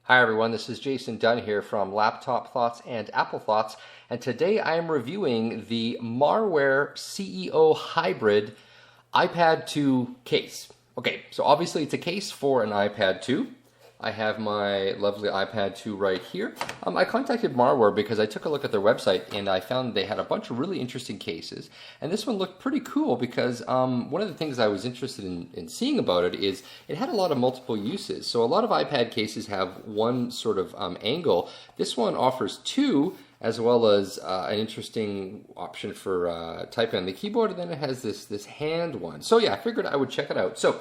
Hi everyone, this is Jason Dunn here from Laptop Thoughts and Apple Thoughts, and today I am reviewing the Marware CEO Hybrid iPad 2 case. Okay, so obviously it's a case for an iPad 2. I have my lovely iPad 2 right here. I contacted Marware because I took a look at their website and I found they had a bunch of really interesting cases. And this one looked pretty cool because one of the things I was interested in seeing about it is it had a lot of multiple uses. So a lot of iPad cases have one sort of angle. This one offers two, as well as an interesting option for typing on the keyboard, and then it has this hand one. So yeah, I figured I would check it out. So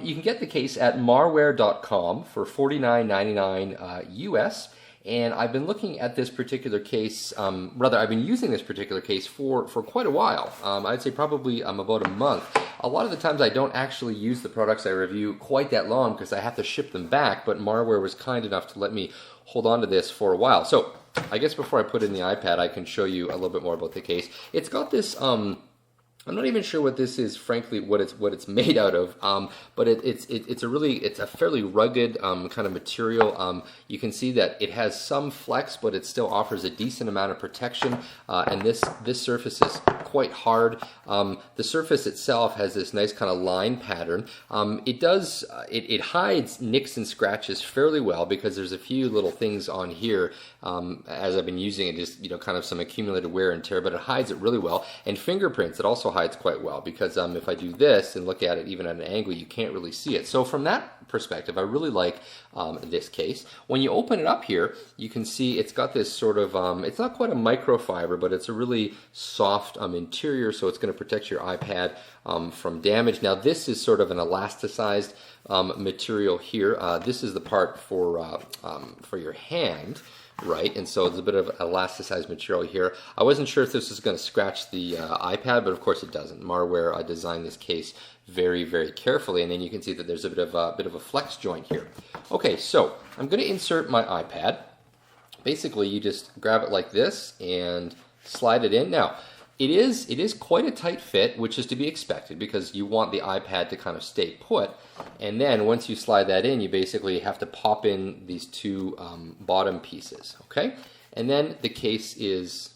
you can get the case at marware.com for $49.99 US. And I've been looking at this particular case, rather I've been using this particular case for quite a while. I'd say probably about a month. A lot of the times I don't actually use the products I review quite that long because I have to ship them back, but Marware was kind enough to let me hold on to this for a while. So I guess before I put in the iPad, I can show you a little bit more about the case. It's got this, I'm not even sure what this is, frankly, what it's made out of. But it's a fairly rugged kind of material. You can see that it has some flex, but it still offers a decent amount of protection. And this surface is quite hard. The surface itself has this nice kind of line pattern. It hides nicks and scratches fairly well because there's a few little things on here as I've been using it, just kind of some accumulated wear and tear, but it hides it really well. And fingerprints, it also hides quite well because if I do this and look at it even at an angle, you can't really see it. So from that perspective, I really like this case. When you open it up here, you can see it's got this sort of, it's not quite a microfiber, but it's a really soft interior, so it's going to protect your iPad from damage. Now this is sort of an elasticized material here. This is the part for your hand. Right, and so there's a bit of elasticized material here. I wasn't sure if this was going to scratch the iPad, but of course it doesn't. Marware designed this case very, very carefully, and then you can see that there's a bit of a flex joint here. Okay, so I'm going to insert my iPad. Basically, you just grab it like this and slide it in. Now, it is quite a tight fit, which is to be expected because you want the iPad to kind of stay put. And then once you slide that in, you basically have to pop in these two bottom pieces, okay? And then the case is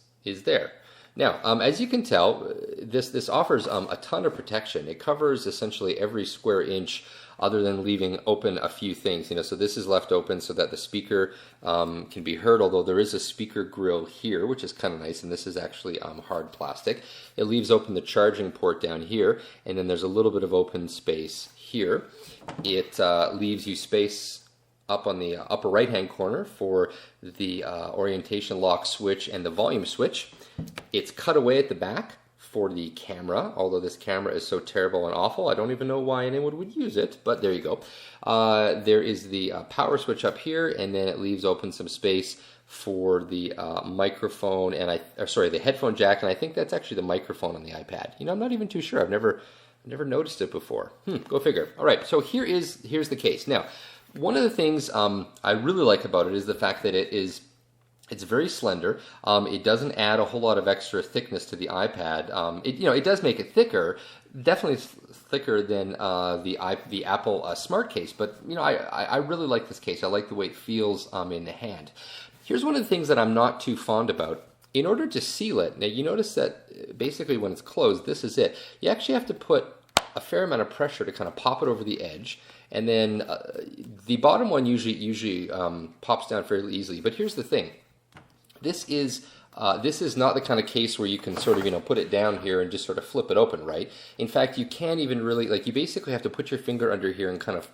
there. Now, as you can tell, this offers a ton of protection. It covers essentially every square inch other than leaving open a few things. So this is left open so that the speaker can be heard, although there is a speaker grill here, which is kind of nice, and this is actually hard plastic. It leaves open the charging port down here, and then there's a little bit of open space here. It leaves you space up on the upper right-hand corner for the orientation lock switch and the volume switch. It's cut away at the back for the camera, although this camera is so terrible and awful, I don't even know why anyone would use it, but there you go. There is the power switch up here, and then it leaves open some space for the microphone and the headphone jack, and I think that's actually the microphone on the iPad. I'm not even too sure. I've never noticed it before. Go figure. All right, so here's the case. Now, one of the things I really like about it is the fact that it's very slender. It doesn't add a whole lot of extra thickness to the iPad. It does make it thicker, definitely thicker than the Apple Smart case. But I really like this case. I like the way it feels in the hand. Here's one of the things that I'm not too fond about. In order to seal it, now you notice that basically when it's closed, this is it. You actually have to put a fair amount of pressure to kind of pop it over the edge. And then the bottom one usually pops down fairly easily. But here's the thing. This is not the kind of case where you can sort of put it down here and just sort of flip it open, right? In fact, you can't even really, you basically have to put your finger under here and kind of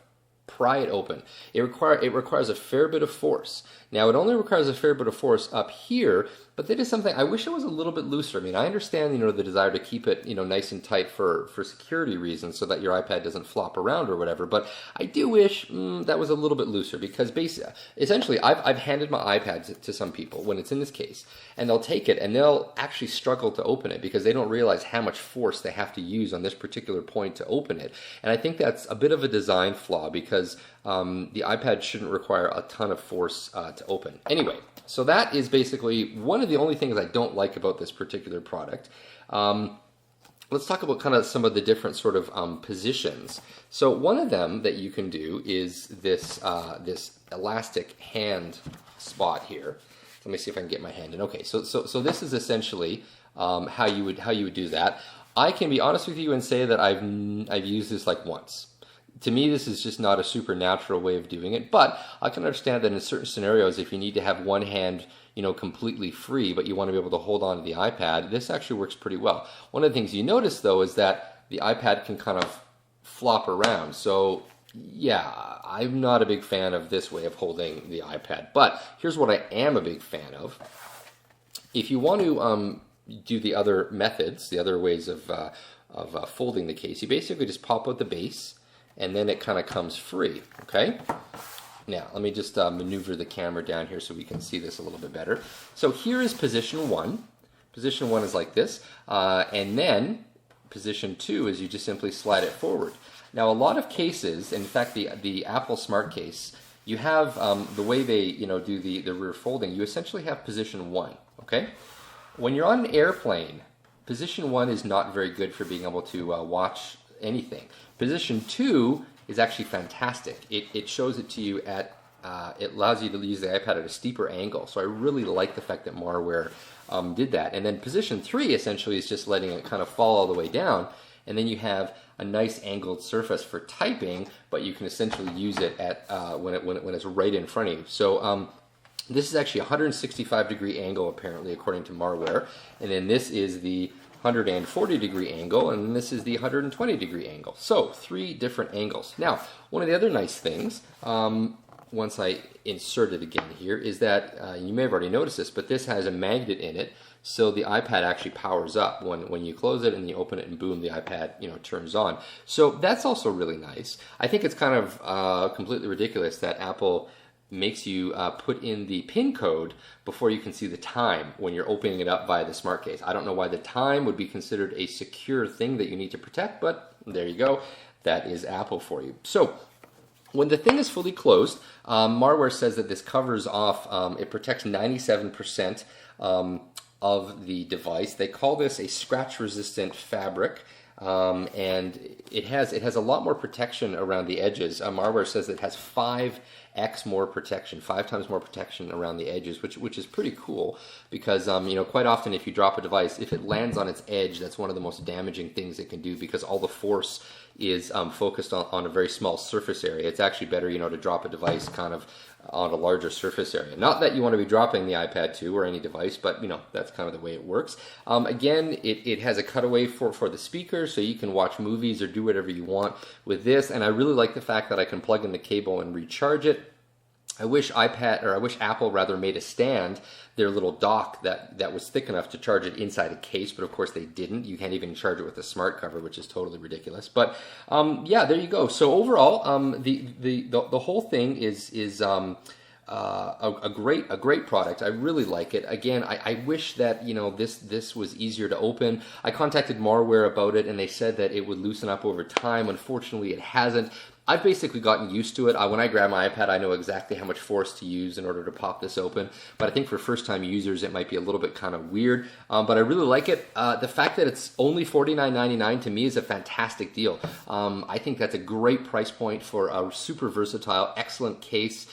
pry it open. It requires a fair bit of force. Now, it only requires a fair bit of force up here, but that is something I wish it was a little bit looser. I mean, I understand, the desire to keep it, nice and tight for security reasons so that your iPad doesn't flop around or whatever, but I do wish that was a little bit looser because essentially I've handed my iPad to some people when it's in this case, and they'll take it and they'll actually struggle to open it because they don't realize how much force they have to use on this particular point to open it. And I think that's a bit of a design flaw because the iPad shouldn't require a ton of force to open. Anyway, so that is basically one of the only things I don't like about this particular product. let's talk about kind of some of the different sort of positions. So one of them that you can do is this this elastic hand spot here. Let me see if I can get my hand in. Okay, so this is essentially how you would do that. I can be honest with you and say that I've used this like once. To me, this is just not a super natural way of doing it, but I can understand that in certain scenarios, if you need to have one hand, you know, completely free, but you want to be able to hold on to the iPad, this actually works pretty well. One of the things you notice, though, is that the iPad can kind of flop around. So, yeah, I'm not a big fan of this way of holding the iPad, but here's what I am a big fan of. If you want to do the other methods, the other ways of folding the case, you basically just pop out the base, and then it kind of comes free, okay? Now, let me just maneuver the camera down here so we can see this a little bit better. So here is position 1. Position 1 is like this, and then position 2 is you just simply slide it forward. Now, a lot of cases, in fact, the Apple Smart Case, you have the way they do the rear folding, you essentially have position 1, okay? When you're on an airplane, position 1 is not very good for being able to watch anything. Position 2 is actually fantastic. It shows it to you at, it allows you to use the iPad at a steeper angle. So I really like the fact that Marware did that. And then position 3 essentially is just letting it kind of fall all the way down. And then you have a nice angled surface for typing, but you can essentially use it at when it's right in front of you. So this is actually a 165-degree angle, apparently, according to Marware. And then this is the 140-degree angle, and this is the 120-degree angle. So, 3 different angles. Now, one of the other nice things, once I insert it again here, is that, you may have already noticed this, but this has a magnet in it, so the iPad actually powers up when you close it and you open it, and boom, the iPad turns on. So that's also really nice. I think it's kind of completely ridiculous that Apple makes you put in the PIN code before you can see the time when you're opening it up via the smart case. I don't know why the time would be considered a secure thing that you need to protect, but there you go. That is Apple for you. So when the thing is fully closed, Marware says that this covers off, it protects 97% of the device. They call this a scratch-resistant fabric. And it has a lot more protection around the edges. Marware says it has 5x more protection, 5 times more protection around the edges, which is pretty cool because quite often if you drop a device, if it lands on its edge, that's one of the most damaging things it can do because all the force is focused on a very small surface area. It's actually better, to drop a device kind of on a larger surface area. Not that you want to be dropping the iPad 2 or any device, but that's kind of the way it works. Again, it has a cutaway for the speaker, so you can watch movies or do whatever you want with this. And I really like the fact that I can plug in the cable and recharge it. I wish Apple rather made a stand, their little dock that was thick enough to charge it inside a case, but of course they didn't. You can't even charge it with a smart cover, which is totally ridiculous. But yeah, there you go. So overall, the whole thing is a great product. I really like it. Again, I wish that this was easier to open. I contacted Marware about it, and they said that it would loosen up over time. Unfortunately, it hasn't. I've basically gotten used to it. When I grab my iPad, I know exactly how much force to use in order to pop this open. But I think for first-time users, it might be a little bit kind of weird. But I really like it. The fact that it's only $49.99 to me is a fantastic deal. I think that's a great price point for a super versatile, excellent case.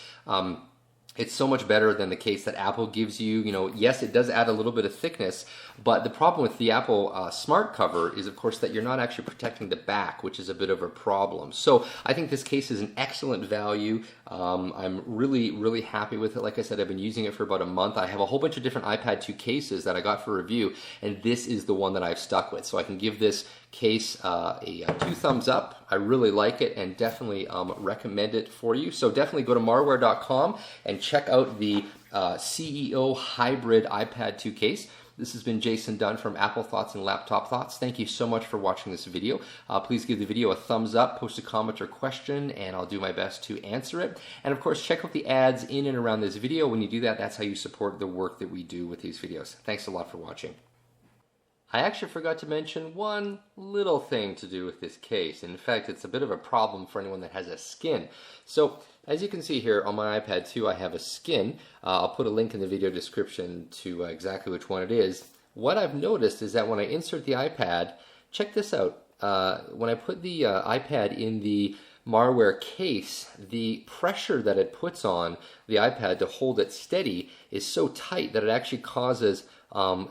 It's so much better than the case that Apple gives you. Yes, it does add a little bit of thickness, but the problem with the Apple Smart Cover is, of course, that you're not actually protecting the back, which is a bit of a problem. So I think this case is an excellent value. I'm really, really happy with it. Like I said, I've been using it for about a month. I have a whole bunch of different iPad 2 cases that I got for review, and this is the one that I've stuck with. So I can give this case a 2 thumbs up. I really like it and definitely recommend it for you. So definitely go to marware.com and check out the CEO Hybrid iPad 2 case. This has been Jason Dunn from Apple Thoughts and Laptop Thoughts. Thank you so much for watching this video. Please give the video a thumbs up, post a comment or question, and I'll do my best to answer it. And of course, check out the ads in and around this video. When you do that, that's how you support the work that we do with these videos. Thanks a lot for watching. I actually forgot to mention one little thing to do with this case. In fact, it's a bit of a problem for anyone that has a skin. So, as you can see here on my iPad 2, I have a skin. I'll put a link in the video description to exactly which one it is. What I've noticed is that when I insert the iPad, check this out. When I put the iPad in the Marware case, the pressure that it puts on the iPad to hold it steady is so tight that it actually causes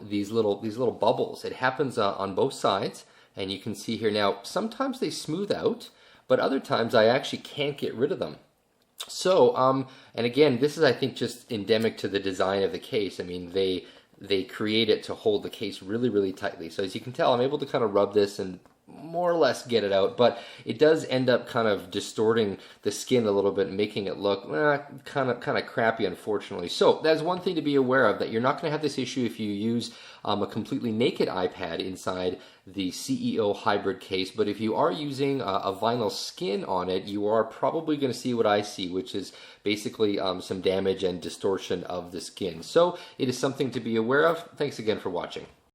these little bubbles. It happens on both sides, and you can see here now, sometimes they smooth out, but other times I actually can't get rid of them. So, and again, this is, I think, just endemic to the design of the case. I mean, they create it to hold the case really, really tightly. So as you can tell, I'm able to kind of rub this and more or less get it out, but it does end up kind of distorting the skin a little bit, making it look kind of crappy, unfortunately. So that's one thing to be aware of, that you're not going to have this issue if you use a completely naked iPad inside the CEO hybrid case, but if you are using a vinyl skin on it, you are probably going to see what I see, which is basically some damage and distortion of the skin. So it is something to be aware of. Thanks again for watching.